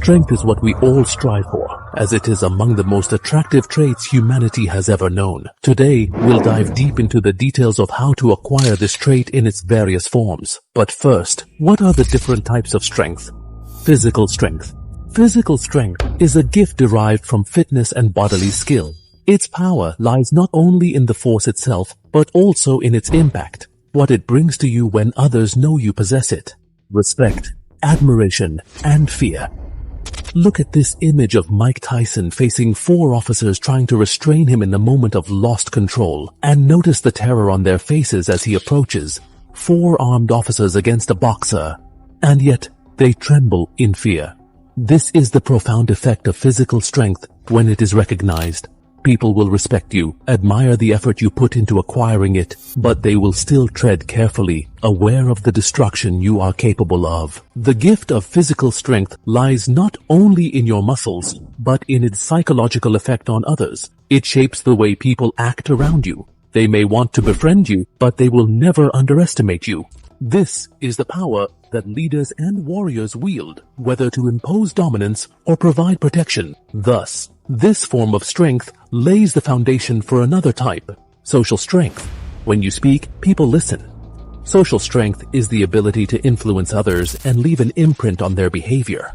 Strength is what we all strive for, as it is among the most attractive traits humanity has ever known. Today, we'll dive deep into the details of how to acquire this trait in its various forms. But first, what are the different types of strength? Physical strength. Physical strength is a gift derived from fitness and bodily skill. Its power lies not only in the force itself, but also in its impact, what it brings to you when others know you possess it. Respect, admiration, and fear. Look at this image of Mike Tyson facing 4 officers trying to restrain him in a moment of lost control, and notice the terror on their faces as he approaches. 4 armed officers against a boxer, and yet they tremble in fear. This is the profound effect of physical strength when it is recognized. People will respect you, admire the effort you put into acquiring it, but they will still tread carefully, aware of the destruction you are capable of. The gift of physical strength lies not only in your muscles, but in its psychological effect on others. It shapes the way people act around you. They may want to befriend you, but they will never underestimate you. This is the power that leaders and warriors wield, whether to impose dominance or provide protection. Thus, this form of strength lays the foundation for another type, social strength. When you speak, people listen. Social strength is the ability to influence others and leave an imprint on their behavior.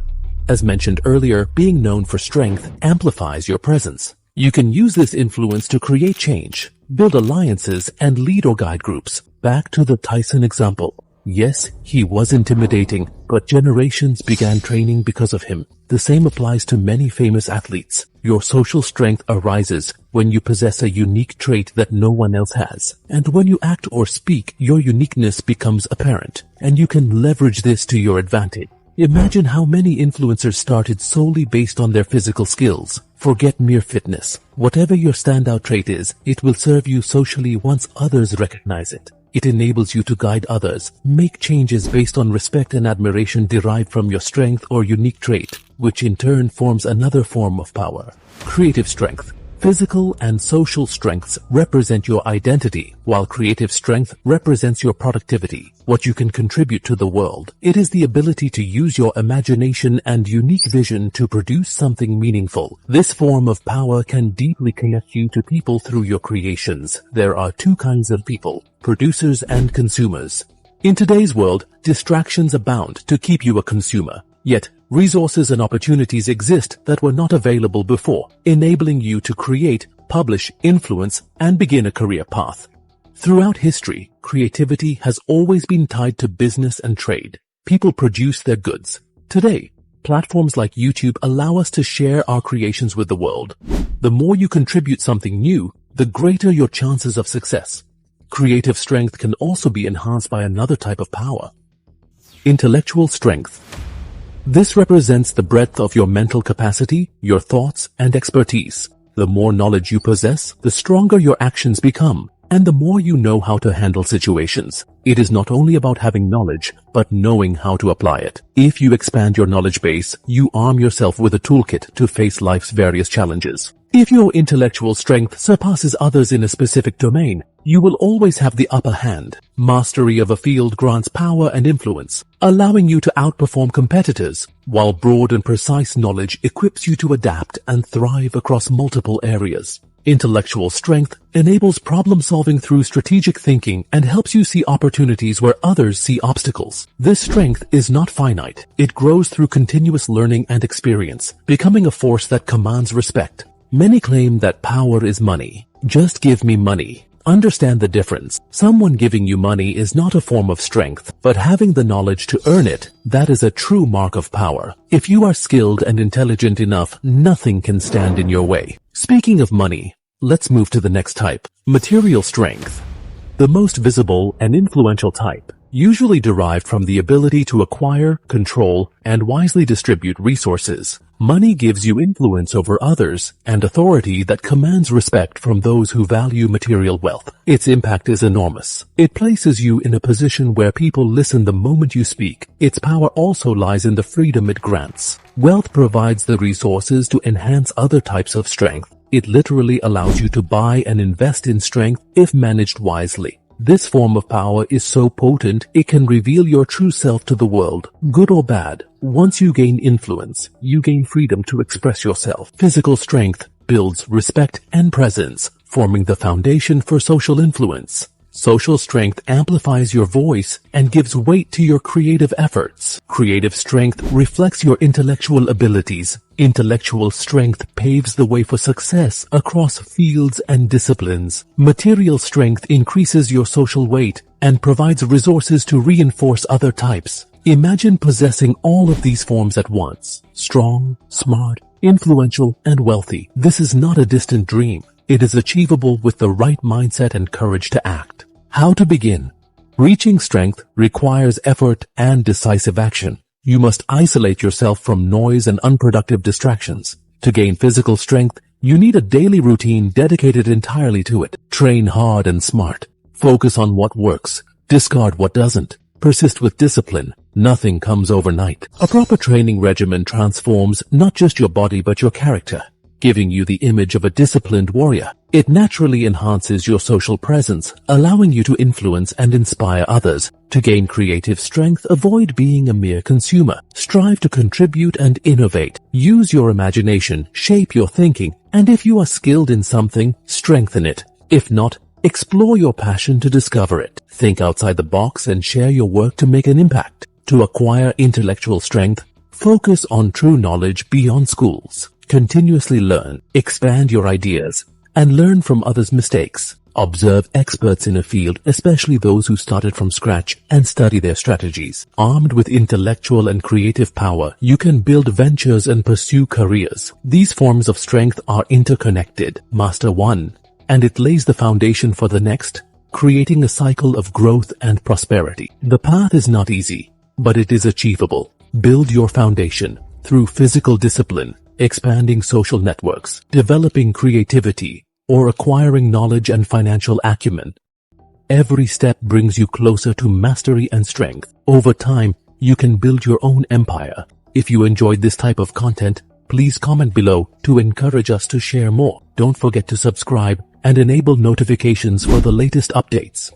As mentioned earlier, being known for strength amplifies your presence. You can use this influence to create change, build alliances, and lead or guide groups. Back to the Tyson example. Yes, he was intimidating, but generations began training because of him. The same applies to many famous athletes. Your social strength arises when you possess a unique trait that no one else has. And when you act or speak, your uniqueness becomes apparent, and you can leverage this to your advantage. Imagine how many influencers started solely based on their physical skills. Forget mere fitness. Whatever your standout trait is, it will serve you socially once others recognize it. It enables you to guide others, make changes based on respect and admiration derived from your strength or unique trait, which in turn forms another form of power. Creative strength. Physical and social strengths represent your identity, while creative strength represents your productivity, what you can contribute to the world. It is the ability to use your imagination and unique vision to produce something meaningful. This form of power can deeply connect you to people through your creations. There are 2 kinds of people, producers and consumers. In today's world, distractions abound to keep you a consumer. Yet, resources and opportunities exist that were not available before, enabling you to create, publish, influence, and begin a career path. Throughout history, creativity has always been tied to business and trade. People produce their goods. Today, platforms like YouTube allow us to share our creations with the world. The more you contribute something new, the greater your chances of success. Creative strength can also be enhanced by another type of power. Intellectual strength. This represents the breadth of your mental capacity, your thoughts, and expertise. The more knowledge you possess, the stronger your actions become, and the more you know how to handle situations. It is not only about having knowledge, but knowing how to apply it. If you expand your knowledge base, you arm yourself with a toolkit to face life's various challenges. If your intellectual strength surpasses others in a specific domain, you will always have the upper hand. Mastery of a field grants power and influence, allowing you to outperform competitors, while broad and precise knowledge equips you to adapt and thrive across multiple areas. Intellectual strength enables problem-solving through strategic thinking and helps you see opportunities where others see obstacles. This strength is not finite. It grows through continuous learning and experience, becoming a force that commands respect. Many claim that power is money. Just give me money. Understand the difference. Someone giving you money is not a form of strength, but having the knowledge to earn it, that is a true mark of power. If you are skilled and intelligent enough, nothing can stand in your way. Speaking of money, let's move to the next type, material strength. The most visible and influential type, usually derived from the ability to acquire, control, and wisely distribute resources. Money gives you influence over others and authority that commands respect from those who value material wealth. Its impact is enormous. It places you in a position where people listen the moment you speak. Its power also lies in the freedom it grants. Wealth provides the resources to enhance other types of strength. It literally allows you to buy and invest in strength if managed wisely. This form of power is so potent it can reveal your true self to the world, good or bad. Once you gain influence, you gain freedom to express yourself. Physical strength builds respect and presence, forming the foundation for social influence. Social strength amplifies your voice and gives weight to your creative efforts. Creative strength reflects your intellectual abilities. Intellectual strength paves the way for success across fields and disciplines. Material strength increases your social weight and provides resources to reinforce other types. Imagine possessing all of these forms at once. Strong, smart, influential, and wealthy. This is not a distant dream. It is achievable with the right mindset and courage to act. How to begin? Reaching strength requires effort and decisive action. You must isolate yourself from noise and unproductive distractions. To gain physical strength, you need a daily routine dedicated entirely to it. Train hard and smart. Focus on what works. Discard what doesn't. Persist with discipline. Nothing comes overnight. A proper training regimen transforms not just your body but your character, giving you the image of a disciplined warrior. It naturally enhances your social presence, allowing you to influence and inspire others. To gain creative strength, avoid being a mere consumer. Strive to contribute and innovate. Use your imagination, shape your thinking, and if you are skilled in something, strengthen it. If not, explore your passion to discover it. Think outside the box and share your work to make an impact. To acquire intellectual strength, focus on true knowledge beyond schools. Continuously learn, expand your ideas, and learn from others' mistakes. Observe experts in a field, especially those who started from scratch, and study their strategies. Armed with intellectual and creative power, you can build ventures and pursue careers. These forms of strength are interconnected. Master one, and it lays the foundation for the next, creating a cycle of growth and prosperity. The path is not easy, but it is achievable. Build your foundation through physical discipline, expanding social networks, developing creativity, or acquiring knowledge and financial acumen. Every step brings you closer to mastery and strength. Over time, you can build your own empire. If you enjoyed this type of content, please comment below to encourage us to share more. Don't forget to subscribe and enable notifications for the latest updates.